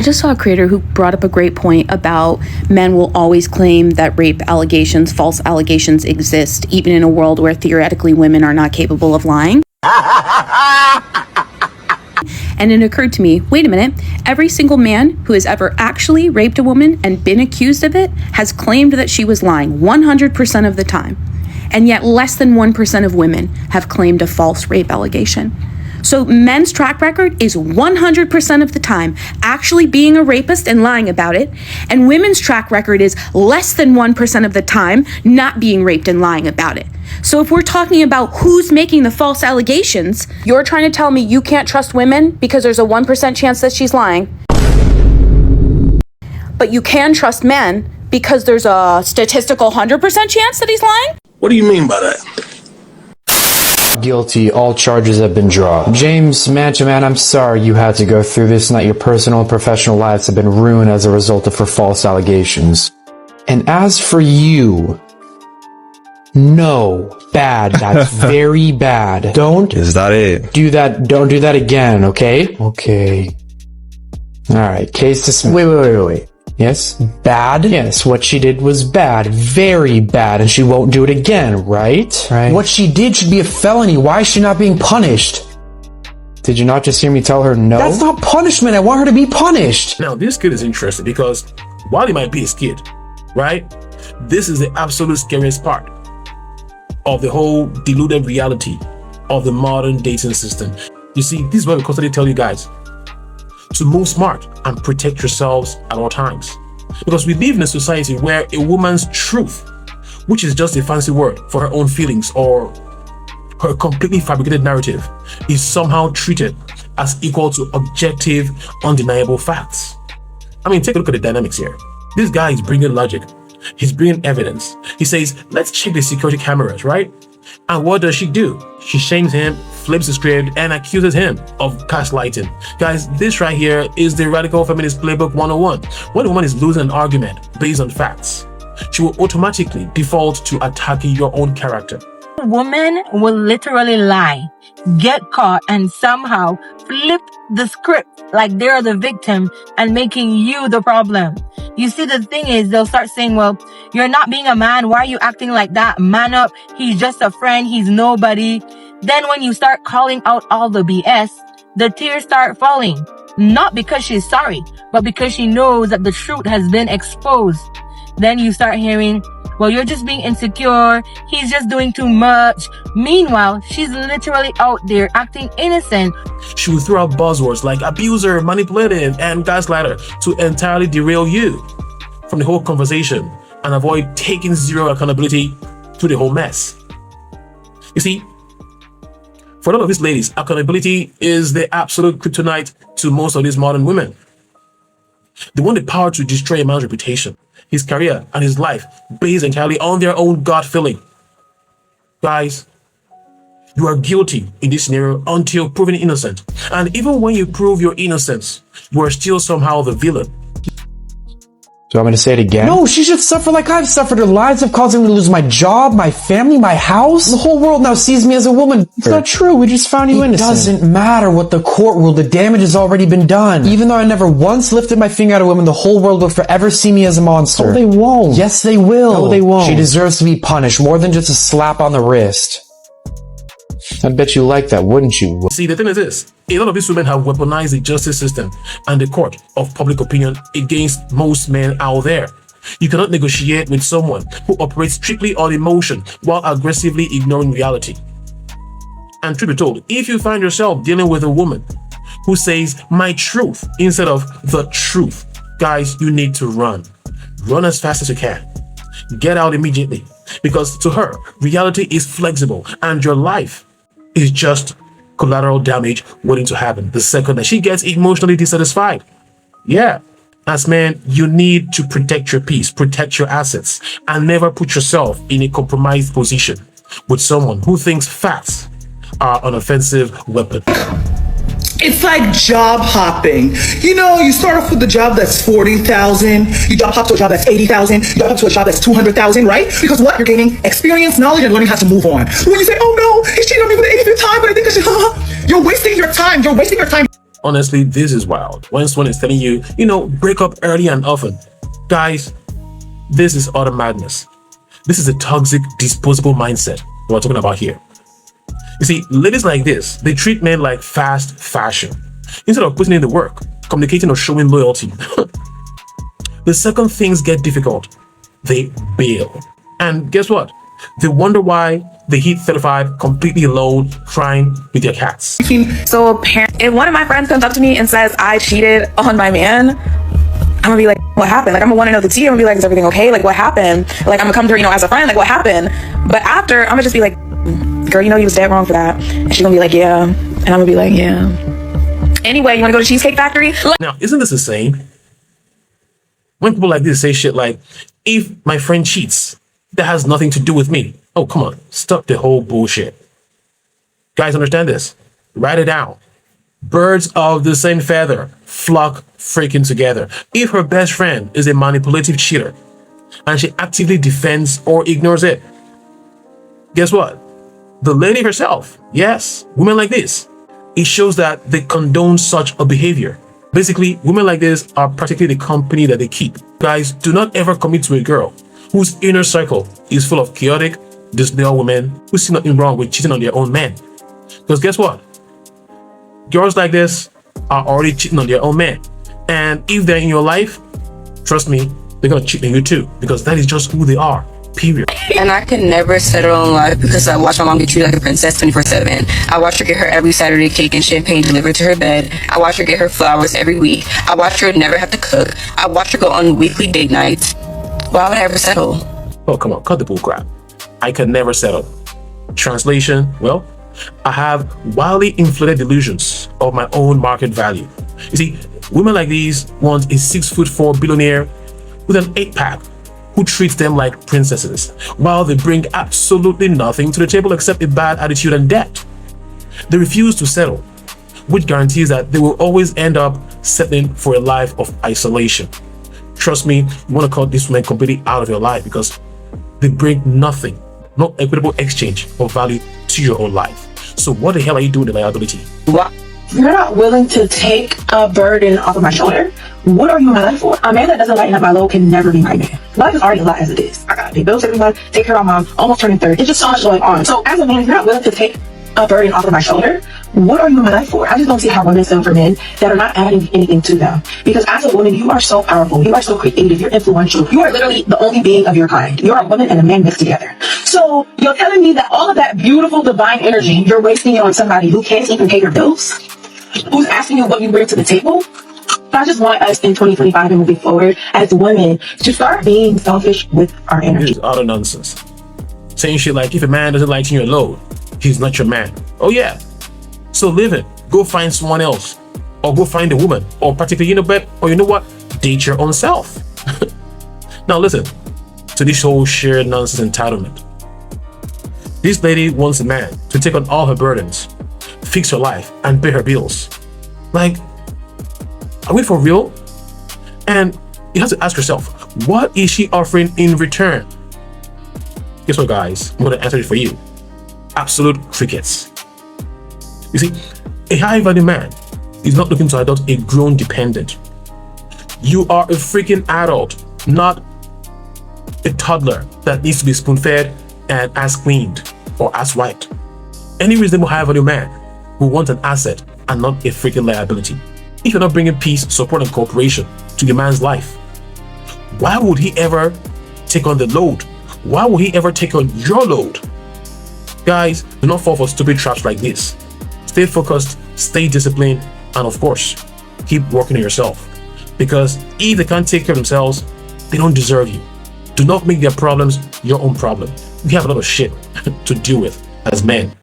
I just saw a creator who brought up a great point about men will always claim that rape allegations, false allegations exist, even in a world where theoretically women are not capable of lying. And it occurred to me, wait a minute, every single man who has ever actually raped a woman and been accused of it has claimed that she was lying 100% of the time. And yet less than 1% of women have claimed a false rape allegation. So men's track record is 100% of the time actually being a rapist and lying about it, and women's track record is less than 1% of the time not being raped and lying about it. So if we're talking about who's making the false allegations, you're trying to tell me you can't trust women because there's a 1% chance that she's lying, but you can trust men because there's a statistical 100% chance that he's lying? What do you mean by that? Guilty. All charges have been dropped. James Manchaman, I'm sorry you had to go through this and that your personal and professional lives have been ruined as a result of her false allegations. And as for you, no, bad. That's very bad. Don't Is that it? do that. Don't do that again, okay? Okay. Alright, case dismissed. Wait. Yes? Bad? Yes, what she did was bad. Very bad, and she won't do it again, right? Right. What she did should be a felony. Why is she not being punished? Did you not just hear me tell her no? That's not punishment. I want her to be punished. Now, this kid is interesting because while he might be a kid, right? This is the absolute scariest part of the whole deluded reality of the modern dating system. You see, this is what we constantly tell you guys. To move smart and protect yourselves at all times. Because we live in a society where a woman's truth, which is just a fancy word for her own feelings or her completely fabricated narrative, is somehow treated as equal to objective, undeniable facts. I mean, take a look at the dynamics here. This guy is bringing logic. He's bringing evidence. He says, let's check the security cameras, right? And what does she do? She shames him, flips the script, and accuses him of gaslighting. Guys, this right here is the Radical Feminist Playbook 101. When a woman is losing an argument based on facts, she will automatically default to attacking your own character. Women will literally lie, get caught, and somehow flip the script like they're the victim and making you the problem. You see, the thing is, they'll start saying, well, you're not being a man. Why are you acting like that? Man up. He's just a friend. He's nobody. Then when you start calling out all the BS, the tears start falling. Not because she's sorry, but because she knows that the truth has been exposed. Then you start hearing, well, you're just being insecure. He's just doing too much. Meanwhile, she's literally out there acting innocent. She will throw out buzzwords like abuser, manipulative, and gaslighter to entirely derail you from the whole conversation and avoid taking zero accountability to the whole mess. You see, for a lot of these ladies, accountability is the absolute kryptonite to most of these modern women. They want the power to destroy a man's reputation, his career, and his life based entirely on their own gut feeling. Guys, you are guilty in this scenario until proven innocent. And even when you prove your innocence, you are still somehow the villain. Do you want me to say it again? No, she should suffer like I've suffered. Her lies have caused me to lose my job, my family, my house. The whole world now sees me as a woman. It's not true. We just found you innocent. It doesn't matter what the court ruled. The damage has already been done. Even though I never once lifted my finger at a woman, the whole world will forever see me as a monster. No, they won't. Yes, they will. No, they won't. She deserves to be punished more than just a slap on the wrist. I bet you like that, wouldn't you? See, the thing is this. A lot of these women have weaponized the justice system and the court of public opinion against most men out there. You cannot negotiate with someone who operates strictly on emotion while aggressively ignoring reality. And truth be told, if you find yourself dealing with a woman who says my truth instead of the truth, guys, you need to run. Run as fast as you can. Get out immediately, because to her, reality is flexible and your life is just collateral damage waiting to happen the second that she gets emotionally dissatisfied. Yeah, as men, you need to protect your peace, protect your assets, and never put yourself in a compromised position with someone who thinks facts are an offensive weapon. It's like job hopping. You know, you start off with a job that's 40,000, you job hop to a job that's 80,000, you job hop to a job that's 200,000, right? Because what? You're gaining experience, knowledge, and learning how to move on. But when you say, oh no, he's cheating on me for the 85th time, but I think I should, you're wasting your time. You're wasting your time. Honestly, this is wild. When someone is telling you, break up early and often. Guys, this is utter madness. This is a toxic, disposable mindset we're talking about here. You see, ladies like this, they treat men like fast fashion. Instead of putting in the work, communicating or showing loyalty. The second things get difficult, they bail. And guess what? They wonder why they hit 35 completely alone, crying with their cats. So apparently, if one of my friends comes up to me and says I cheated on my man, I'm gonna be like, what happened? Like, I'm gonna want to know the tea. I'm gonna be like, is everything okay? Like, what happened? Like, I'm gonna come to her, as a friend, like, what happened? But after, I'm gonna just be like, girl, you was dead wrong for that. And she's gonna be like, yeah. And I'm gonna be like, yeah. Anyway, you wanna go to Cheesecake Factory? Now, isn't this the same? When people like this say shit like, if my friend cheats, that has nothing to do with me. Oh, come on. Stop the whole bullshit. Guys, understand this. Write it down. Birds of the same feather flock freaking together. If her best friend is a manipulative cheater and she actively defends or ignores it, guess what? The lady herself, yes, women like this, it shows that they condone such a behavior. Basically, women like this are practically the company that they keep. Guys, do not ever commit to a girl whose inner circle is full of chaotic, disloyal women who see nothing wrong with cheating on their own men. Because guess what? Girls like this are already cheating on their own men. And if they're in your life, trust me, they're gonna cheat on you too. Because that is just who they are. Period. And I could never settle in life because I watched my mom get treated like a princess 24/7. I watched her get her every Saturday cake and champagne delivered to her bed. I watched her get her flowers every week. I watched her never have to cook. I watched her go on weekly date nights. Why would I ever settle? Oh, come on, cut the bull crap. I can never settle. Translation, well, I have wildly inflated delusions of my own market value. You see, women like these want a 6'4" billionaire with an 8-pack who treats them like princesses, while they bring absolutely nothing to the table except a bad attitude and debt. They refuse to settle, which guarantees that they will always end up settling for a life of isolation. Trust me, you want to cut these women completely out of your life because they bring nothing, no equitable exchange of value to your own life. So what the hell are you doing with the liability? What? You're not willing to take a burden off of my shoulder? What are you in my life for? A man that doesn't lighten up my load can never be my man. Life is already a lot as it is. I gotta pay bills every month, take care of my mom, almost turning 30. It's just so much going on. So as a man, you're not willing to take a burden off of my shoulder. What are you in my life for? I just don't see how women feel for men that are not adding anything to them. Because as a woman, you are so powerful. You are so creative. You're influential. You are literally the only being of your kind. You're a woman and a man mixed together. So you're telling me that all of that beautiful divine energy, you're wasting it on somebody who can't even pay your bills? Who's asking you what you bring to the table? I just want us in 2025 and moving forward as women to start being selfish with our energy. This is utter nonsense. Saying shit like, if a man doesn't lighten your load, he's not your man. Oh yeah. So live it. Go find someone else. Or go find a woman. Or practically, or you know what? Date your own self. Now listen to this whole sheer nonsense entitlement. This lady wants a man to take on all her burdens, fix her life, and pay her bills. Like, are we for real? And you have to ask yourself, what is she offering in return? Guess what, guys? I'm going to answer it for you. Absolute crickets. You see, a high-value man is not looking to adopt a grown dependent. You are a freaking adult, not a toddler that needs to be spoon-fed and ass cleaned or ass wiped. Any reasonable high-value man will want an asset and not a freaking liability. If you're not bringing peace, support, and cooperation to your man's life, why would he ever take on the load? Why would he ever take on your load? Guys, do not fall for stupid traps like this. Stay focused, stay disciplined, and of course, keep working on yourself. Because if they can't take care of themselves, they don't deserve you. Do not make their problems your own problem. We have a lot of shit to deal with as men.